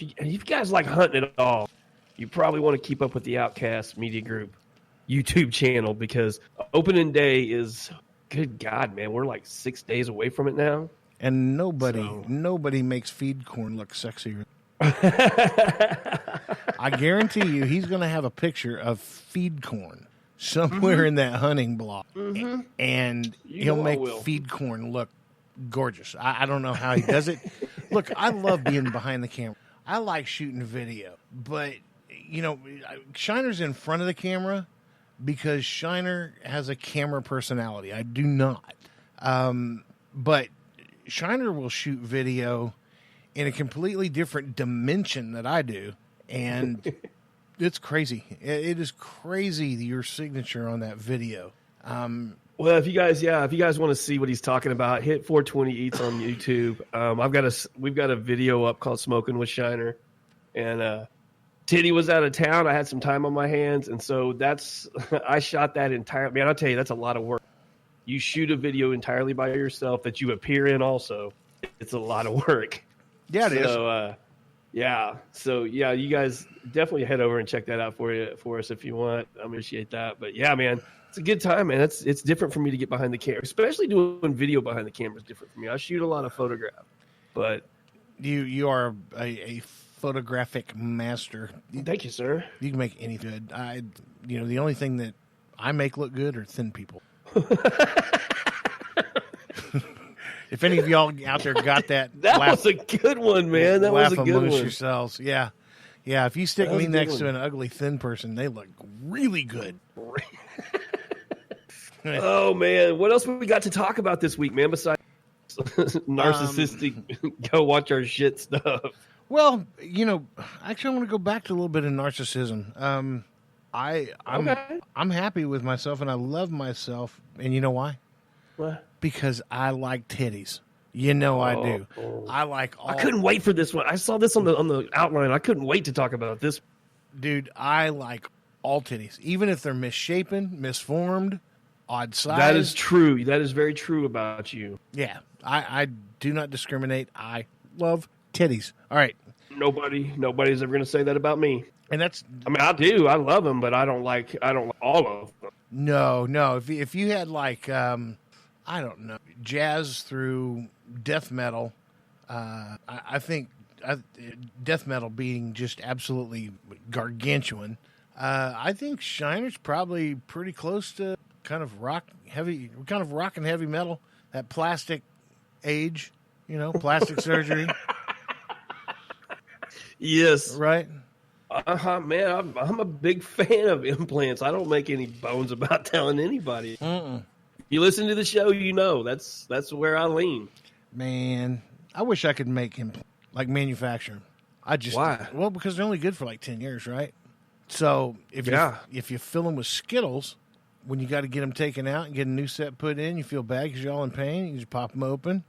if you guys like hunting at all, you probably want to keep up with the Outcast Media Group YouTube channel because opening day is, good God, man, we're like 6 days away from it now. And nobody makes feed corn look sexier. I guarantee you he's going to have a picture of feed corn somewhere in that hunting blog. And he'll make feed corn look gorgeous. I don't know how he does it. Look, I love being behind the camera. I like shooting video. But, you know, Shiner's in front of the camera because Shiner has a camera personality. I do not. But Shiner will shoot video in a completely different dimension that I do. And it's crazy. It is crazy, your signature on that video. Well, if you guys want to see what he's talking about, hit 420 Eats on YouTube. We've got a video up called Smoking with Shiner, and Tiddy was out of town. I had some time on my hands, and so I shot that entire. Man, I'll tell you, that's a lot of work. You shoot a video entirely by yourself that you appear in. Also, it's a lot of work. Yeah, it is. So you guys definitely head over and check that out for us if you want. I appreciate that. But yeah, man, it's a good time, man. It's different for me to get behind the camera, especially doing video behind the camera is different for me. I shoot a lot of photograph, but you are a photographic master. Thank you, sir. You can make any good. The only thing that I make look good are thin people. If any of y'all out there got that, was a good one, man. That was a good one. Yourselves, yeah. If you stick me next to an ugly thin person, they look really good. Oh man, what else we got to talk about this week, man? Besides narcissistic, go watch our shit stuff. Well, actually, I want to go back to a little bit of narcissism. I'm happy with myself, and I love myself, and you know why? What? Because I like titties. I do. I couldn't wait for this one. I saw this on the outline. I couldn't wait to talk about this. Dude, I like all titties, even if they're misshapen, misformed, odd size. That is true. That is very true about you. Yeah, I do not discriminate. I love titties. All right. Nobody's ever going to say that about me. And that's. I mean, I do. I love them, but I don't like all of them. No. If you had I don't know, jazz through death metal. I think death metal being just absolutely gargantuan. I think Shiner's probably pretty close to kind of rock and heavy metal. That plastic age, plastic surgery. Yes. Right. Man, I'm a big fan of implants. I don't make any bones about telling anybody. You listen to the show, that's where I lean. Man, I wish I could make him manufacture them. Why? Well, because they're only good for 10 years, right? So if you fill them with Skittles, when you got to get them taken out and get a new set put in, you feel bad because you're all in pain. You just pop them open.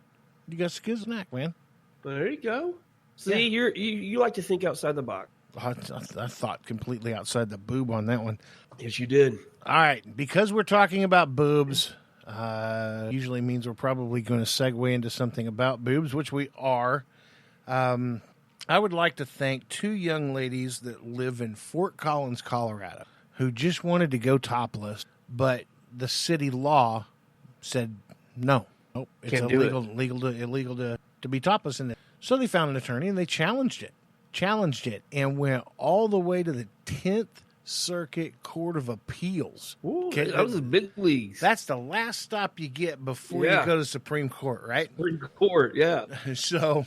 You got Skittles snack, man. There you go. See, you like to think outside the box. I thought completely outside the boob on that one. Yes, you did. All right, because we're talking about boobs, usually means we're probably going to segue into something about boobs, which we are. I would like to thank two young ladies that live in Fort Collins, Colorado, who just wanted to go topless, but the city law said no. Nope, it's illegal to be topless in there. So they found an attorney and they challenged it, and went all the way to the 10th Circuit Court of Appeals. Ooh, that was the big leagues. That's the last stop you get before you go to Supreme Court, right? Supreme Court, yeah. So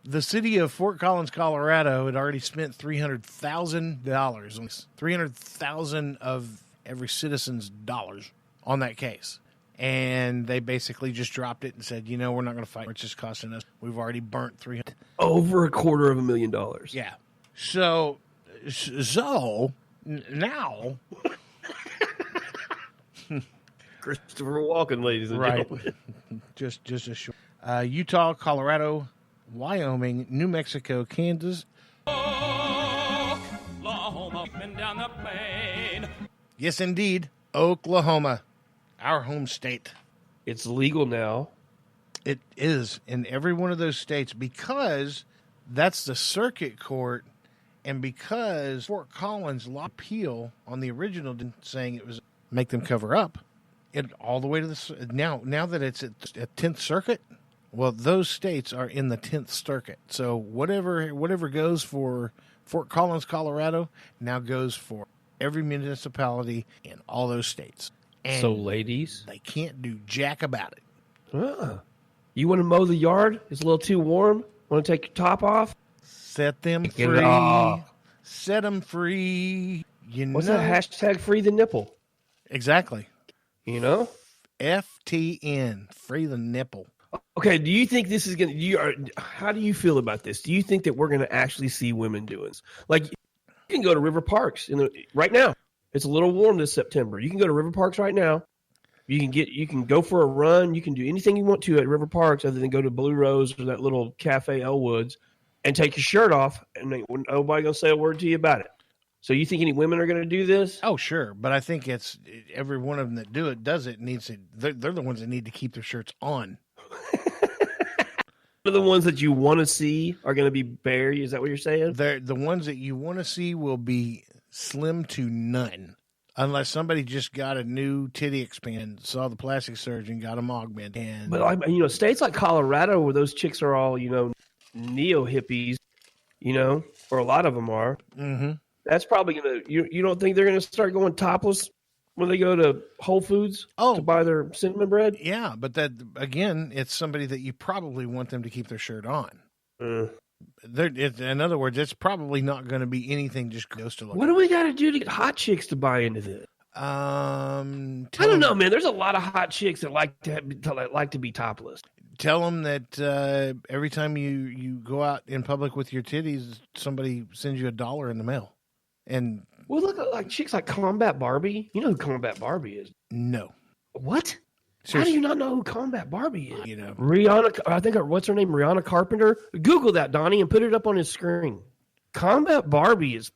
the city of Fort Collins, Colorado had already spent $300,000, $300,000 of every citizen's dollars on that case. And they basically just dropped it and said, we're not going to fight. It's just costing us. We've already burnt $300,000. Over $250,000. Yeah. So now, Christopher Walken, ladies and gentlemen. just a short. Utah, Colorado, Wyoming, New Mexico, Kansas. Oklahoma, down the plain. Yes, indeed, Oklahoma, our home state. It's legal now. It is in every one of those states because That's the circuit court. And because Fort Collins law appeal on the original saying it was make them cover up, it all the way to the now that it's at 10th Circuit. Well, those states are in the 10th Circuit. So whatever goes for Fort Collins, Colorado, now goes for every municipality in all those states. And so, ladies, they can't do jack about it. You want to mow the yard? It's a little too warm. Want to take your top off? Set them free. Set them free. What's that hashtag? Free the nipple. Exactly. You know, FTN, free the nipple. Okay, do you think this is going to, how do you feel about this? Do you think that we're going to actually see women doing this? Like, you can go to river parks right now. It's a little warm this September. You can go to river parks right now. You can go for a run. You can do anything you want to at river parks other than go to Blue Rose or that little Cafe Elwoods and take your shirt off, and nobody going to say a word to you about it. So you think any women are going to do this? Oh, sure. But I think it's every one of them that does it needs to, they're the ones that need to keep their shirts on. The ones that you want to see are going to be bare. Is that what you're saying? The ones that you want to see will be slim to none. Unless somebody just got a new titty expand, saw the plastic surgeon, got them augmented. But states like Colorado where those chicks are all, neo hippies, or a lot of them are. Mm-hmm. That's probably going to, you don't think they're going to start going topless when they go to Whole Foods to buy their cinnamon bread? Yeah, but that, again, it's somebody that you probably want them to keep their shirt on. In other words, it's probably not going to be anything just goes to look. What do we got to do to get hot chicks to buy into this? I don't know, man. There's a lot of hot chicks that like to be topless. Tell them that every time you go out in public with your titties, somebody sends you $1 in the mail. And well, look at like chicks like Combat Barbie. You know who Combat Barbie is? No. What? Seriously. How do you not know who Combat Barbie is? Rihanna, I think, what's her name? Rihanna Carpenter. Google that, Donnie, and put it up on his screen. Combat Barbie is,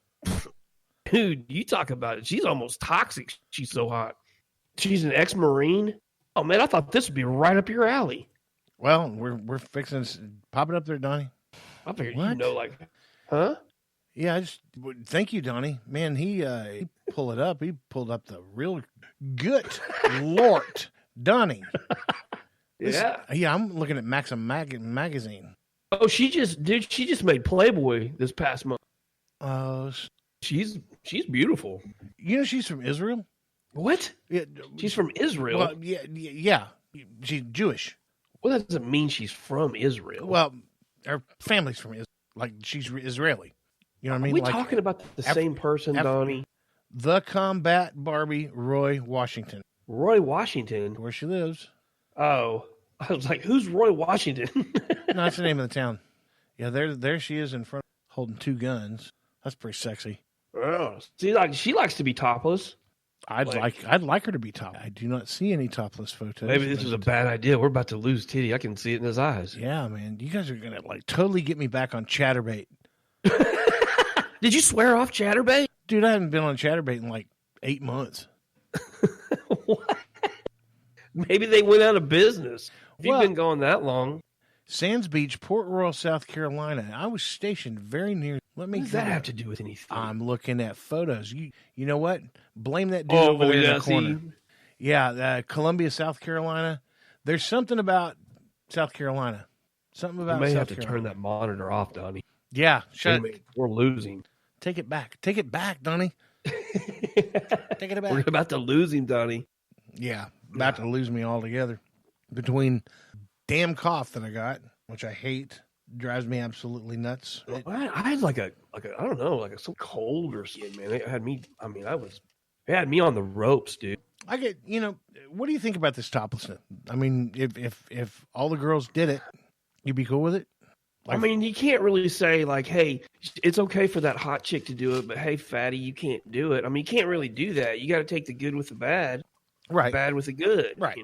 dude, you talk about it. She's almost toxic. She's so hot. She's an ex-Marine. Oh, man, I thought this would be right up your alley. Well, we're fixing to pop it up there, Donnie. I figured huh? Yeah, thank you, Donnie. Man, he pulled it up. He pulled up the real good Lord, Donnie. Yeah. I'm looking at Maxim magazine. Oh, she just made Playboy this past month. She's beautiful. She's from Israel. What? Yeah, she's from Israel. Well, yeah. She's Jewish. Well, that doesn't mean she's from Israel. Well, her family's from Israel. Like, she's Israeli. You know what I mean? Are we talking about the same person, Donnie? The Combat Barbie, Roy Washington. Roy Washington? Where she lives. Oh. I was like, who's Roy Washington? No, that's the name of the town. Yeah, there she is in front, holding 2 guns. That's pretty sexy. Oh. See, she likes to be topless. I'd like her to be topless. I do not see any topless photos. Maybe this is a bad idea. We're about to lose Tiddy. I can see it in his eyes. Yeah, man. You guys are going to totally get me back on Chatterbait. Did you swear off Chatterbait? Dude, I haven't been on Chatterbait in 8 months. What? Maybe they went out of business. If you've been gone that long. Sands Beach, Port Royal, South Carolina. I was stationed very near. What does that have to do with anything? I'm looking at photos. You know what? Blame that dude over there in the corner. Yeah, Columbia, South Carolina. There's something about South Carolina. Something about you may South have to Carolina. turn that monitor off, Donnie. Yeah, shut it. We're losing. Take it back. Take it back, Donnie. Take it back. We're about to lose him, Donnie. Yeah, about to lose me altogether. Between damn cough that I got, which I hate, drives me absolutely nuts. I had I don't know, some cold or something, man. It had me. It had me on the ropes, dude. I get. What do you think about this toplessness? I mean, if all the girls did it, you'd be cool with it. You can't really say hey, it's okay for that hot chick to do it, but hey, fatty, you can't do it. You can't really do that. You got to take the good with the bad, right? The bad with the good, right?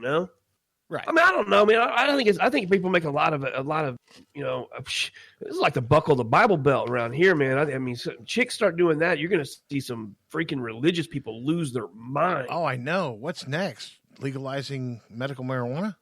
Right. I don't know, man. I think people make a lot of this is like the buckle the Bible belt around here, man. Chicks start doing that, you're going to see some freaking religious people lose their mind. Oh, I know. What's next? Legalizing medical marijuana?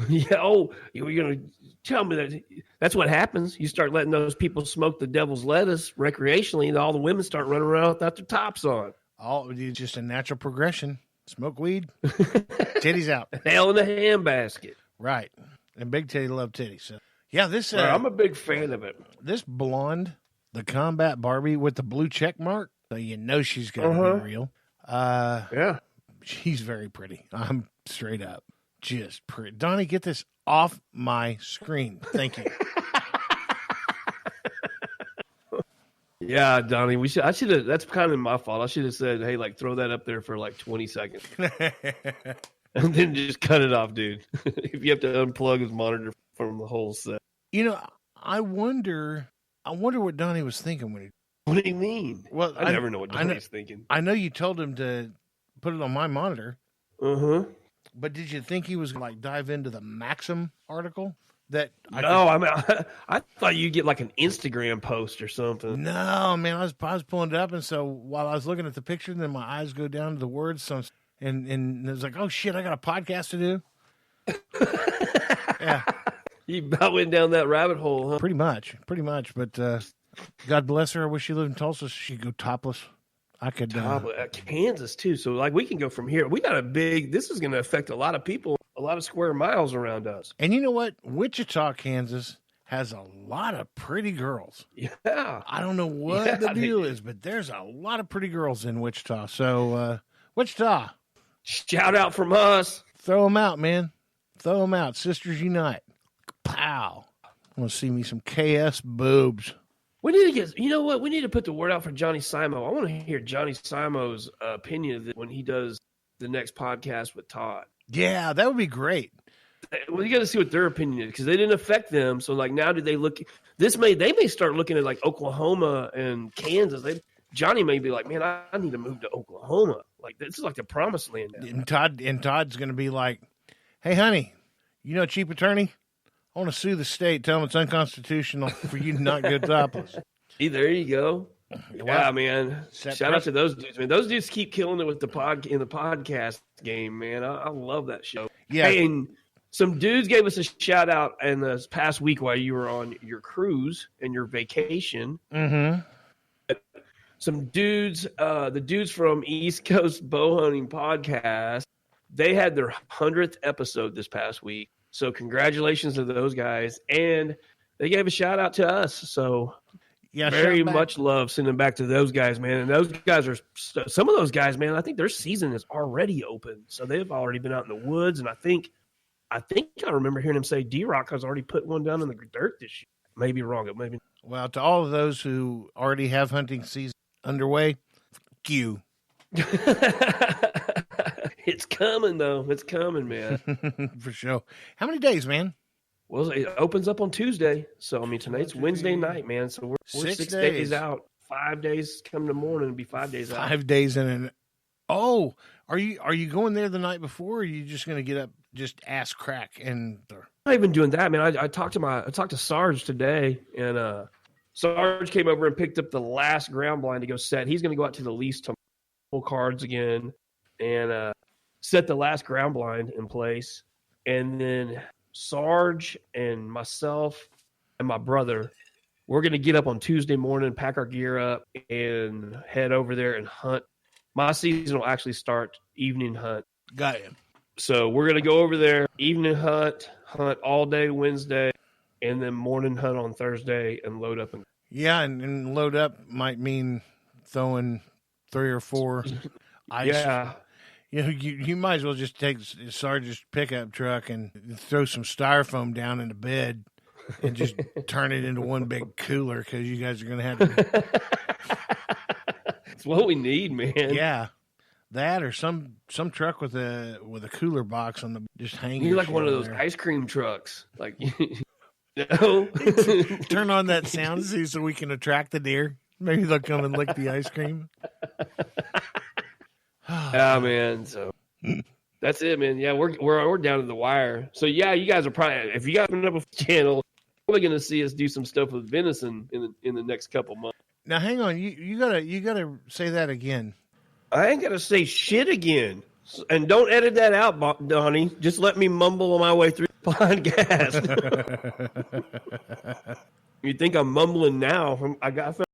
Yeah. Oh, you're gonna tell me that? That's what happens. You start letting those people smoke the devil's lettuce recreationally, and all the women start running around without their tops on. It's just a natural progression. Smoke weed, titties out. Hell in the handbasket. Right. And Big Tiddy love titties. So yeah, this I'm a big fan of it. This blonde, the combat Barbie with the blue check mark, so you know she's gonna be real. Yeah. She's very pretty. I'm straight up. Just pretty. Donnie, get this off my screen. Thank you. Yeah, Donnie, I should have. That's kind of my fault. I should have said, "Hey, like, throw that up there for like 20 seconds, and then just cut it off, dude." If you have to unplug his monitor from the whole set. You know, I wonder what Donnie was thinking when he. What do you mean? Well, I never know what Donnie's thinking. I know you told him to put it on my monitor. But did you think he was going to like dive into the Maxim article? I thought you'd get like an Instagram post or something. No, man, I was pulling it up, and so while I was looking at the picture, then my eyes go down to the words, and it was like, oh shit, I got a podcast to do. Yeah, you about went down that rabbit hole, huh? Pretty much. But God bless her. I wish she lived in Tulsa. So she'd go topless. I could Kansas too. So like we can go from here. We got this is going to affect a lot of people, a lot of square miles around us. And you know what? Wichita, Kansas has a lot of pretty girls. Yeah. I don't know what the deal is, but there's a lot of pretty girls in Wichita. So Wichita, shout out from us. Throw them out, man. Throw them out. Sisters unite. Pow. I want to see me some KS boobs. We need to you know what? We need to put the word out for Johnny Simo. I want to hear Johnny Simo's opinion of it when he does the next podcast with Todd. Yeah, that would be great. Well, you got to see what their opinion is because they didn't affect them. So, like, now do they look? They may start looking at like Oklahoma and Kansas. Johnny may be like, man, I need to move to Oklahoma. Like, this is like the promised land. And Todd's going to be like, hey, honey, you know, cheap attorney. I want to sue the state, tell them it's unconstitutional for you to not go topless. See, there you go. Yeah, man. Shout out to those dudes, man. Those dudes keep killing it with the podcast game, man. I love that show. Yeah. Hey, and some dudes gave us a shout out in this past week while you were on your cruise and your vacation. Mm-hmm. Some dudes, the dudes from East Coast Bow Hunting Podcast, they had their 100th episode this past week. So congratulations to those guys. And they gave a shout out to us. So yeah, very much love sending back to those guys, man. And those guys some of those guys, man, I think their season is already open. So they've already been out in the woods. And I think I remember hearing him say D-Rock has already put one down in the dirt this year. Maybe wrong. It maybe. Well, to all of those who already have hunting season underway, fuck you. It's coming, though. It's coming, man. For sure. How many days, man? Well, it opens up on Tuesday. So, I mean, tonight's Wednesday night, man. So, we're 6 days out. 5 days come to morning. It'll be 5 days out. 5 days in an... Oh, are you going there the night before, or are you just going to get up, just ass crack? And I'm not even doing that, man. I talked to Sarge today, and Sarge came over and picked up the last ground blind to go set. He's going to go out to the lease to pull cards again and set the last ground blind in place. And then Sarge and myself and my brother, we're going to get up on Tuesday morning, pack our gear up, and head over there and hunt. My season will actually start evening hunt. Got it. So we're going to go over there, evening hunt all day Wednesday, and then morning hunt on Thursday and load up. Yeah, and load up might mean throwing 3 or 4 ice. Yeah. You know, you might as well just take Sarge's pickup truck and throw some styrofoam down in the bed and just turn it into one big cooler because you guys are going to have to. It's what we need, man. Yeah, that or some truck with a cooler box on the just hanging. You're like one of those ice cream trucks, like. No. Turn on that sound so we can attract the deer. Maybe they'll come and lick the ice cream. Yeah, man. So that's it, man. Yeah, we're down to the wire. So yeah, you guys are probably, if you guys open up a channel, probably going to see us do some stuff with venison in the next couple months. Now, hang on. You gotta say that again. I ain't gotta say shit again. And don't edit that out, Donnie. Just let me mumble my way through. podcast. You think I'm mumbling now? I found